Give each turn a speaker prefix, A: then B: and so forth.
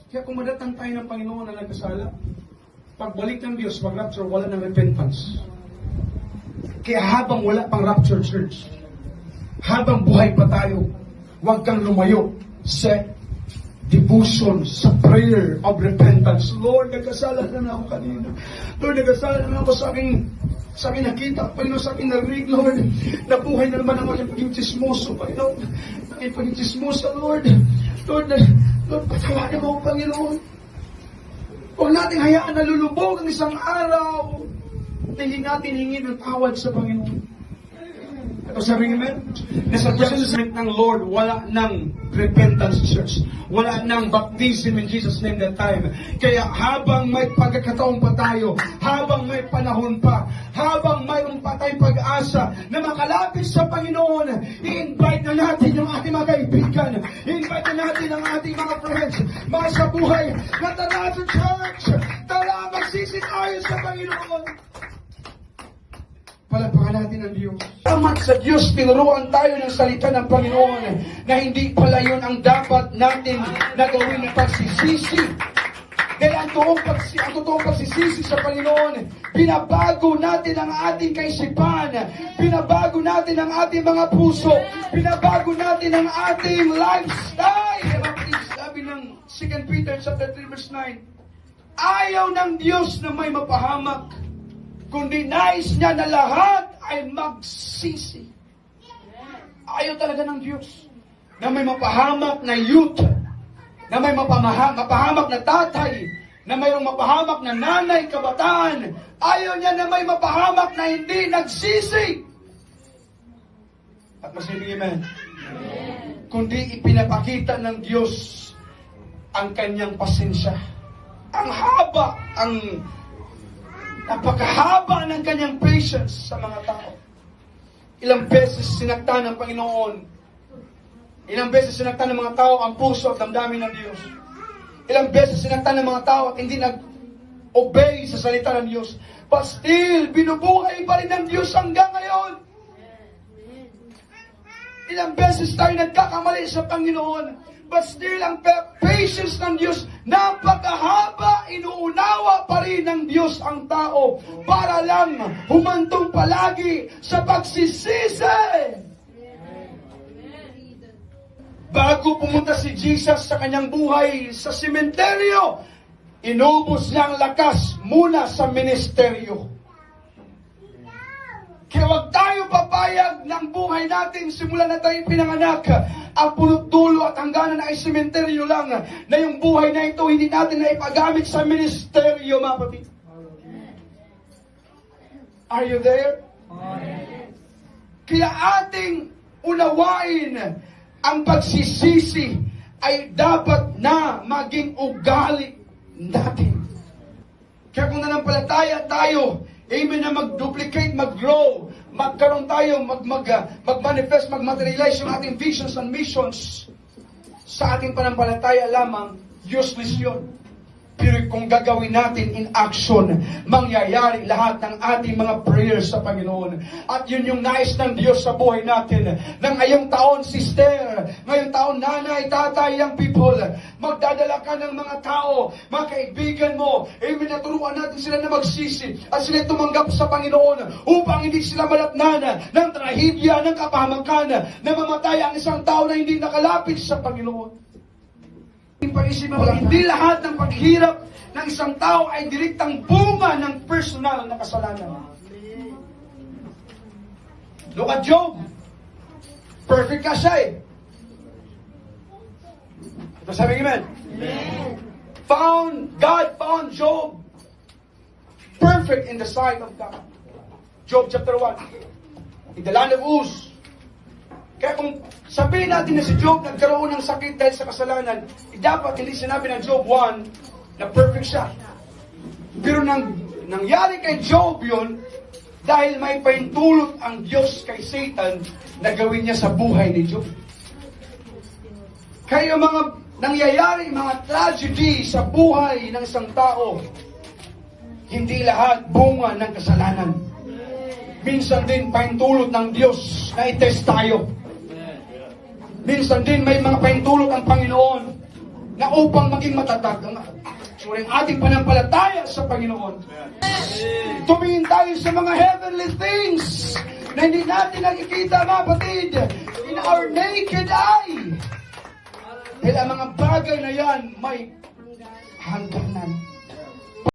A: Kaya kung madatang tayo ng Panginoon na nagkasala, pagbalik ng Diyos, pag-rapture, wala ng repentance. Kaya habang wala pang rapture, church, habang buhay pa tayo, huwag kang lumayo sa devotion, sa prayer of repentance. Lord, nagkasala na ako kanina. Lord, nagkasala na ako sa aking nakita, Panginoon, sa aking narinig, Lord. Nabuhay na naman ako ng pagiging chismoso, Panginoon. Ang pagiging chismoso, Lord. Lord, patawarin mo, Panginoon. Huwag natin hayaan na lulubog ang isang araw na hindi natin hingin ng tawad sa Panginoon. Ito sabi ng amen? Nasa presence ng Lord, wala ng repentance, church. Wala ng baptism in Jesus' name that time. Kaya habang may pagkakataon pa tayo, habang may panahon pa, habang mayroon pa tayong pag-asa na makalapit sa Panginoon, i-invite na natin yung ating mga kaibigan, i-invite na natin ang ating mga friends, mga sa buhay, na tara sa church, tara magsisi tayo sa Panginoon. Palapakan natin ang Diyos. Salamat sa Diyos, tinuruan tayo ng salita ng Panginoon na hindi pala yun ang dapat natin na gawin ng pagsisisi. Dahil ang totoong pagsisisi sa Panginoon, binabago natin ang ating kaisipan, binabago natin ang ating mga puso, binabago natin ang ating lifestyle. Sabi ng 2 Peter chapter 3 verse 9, ayaw ng Diyos na may mapahamak, kundi nais niya na lahat ay magsisi. Ayaw talaga ng Diyos na may mapahamak na youth, na may mapahamak na tatay, na mayroong mapahamak na nanay, kabataan. Ayaw niya na may mapahamak na hindi nagsisi. At masibig, amen? Kundi ipinapakita ng Diyos ang kanyang pasensya. Ang haba, napakahaba ng kanyang patience sa mga tao. Ilang beses sinaktan ng Panginoon. Ilang beses sinaktan ng mga tao ang puso at damdamin ng Diyos. Ilang beses sinaktan ng mga tao at hindi nag-obey sa salita ng Diyos. But still, binubuhay pa rin ng Diyos hanggang ngayon. Ilang beses tayo nagkakamali sa Panginoon. But still, ang patience ng Diyos, napakahaba, inuunawa pa rin ng Diyos ang tao para lang humantong palagi sa pagsisisi. Bago pumunta si Jesus sa kanyang buhay sa sementeryo, inubos niya ang lakas muna sa ministeryo. Kaya huwag tayo papayag ng buhay natin simula na tayo pinanganak. Ang punot-dulo at hangganan ay sementeryo lang na yung buhay na ito hindi natin na ipagamit sa ministeryo, mga kapatid. Are you there? Kaya ating unawain ang pagsisisi ay dapat na maging ugali natin. Kaya kung nanampalataya tayo, amen, na mag-duplicate, mag-grow, magkaroon tayo, mag-manifest, mag-materialize yung ating visions and missions sa ating panampalataya lamang, useless yun. Pero kung gagawin natin in action, mangyayari lahat ng ating mga prayers sa Panginoon. At yun yung nais ng Diyos sa buhay natin. Na ngayong taon, sister, ngayong taon, nanay, tatay, young people, magdadala ka ng mga tao, mga kaibigan mo, amen, naturuan natin sila na magsisi at sila tumanggap sa Panginoon upang hindi sila malatnan ng trahedya, ng kapahamakan, na mamatay ang isang tao na hindi nakalapit sa Panginoon. Hindi lahat ng paghirap ng isang tao ay direktang bunga ng personal na kasalanan. Look at Job. Perfect ka siya eh. Ito sabi amen. God found Job perfect in the sight of God. Job chapter 1. In the land of Uz. Kaya kung sabihin natin na si Job nagkaroon ng sakit dahil sa kasalanan, dapat hindi sinabi ng Job 1 na perfect siya. Pero nangyari kay Job yun dahil may paintulot ang Diyos kay Satan na gawin niya sa buhay ni Job. Kaya mga nangyayari, mga tragedy sa buhay ng isang tao, hindi lahat bunga ng kasalanan. Minsan din paintulot ng Diyos na i-test tayo. Minsan din may mga paintulot ang Panginoon na upang maging matatag ang ating panampalataya sa Panginoon. Tumingin tayo sa mga heavenly things na hindi natin nakikita, mga kapatid, in our naked eye. Dahil ang mga bagay na yan may hangganan.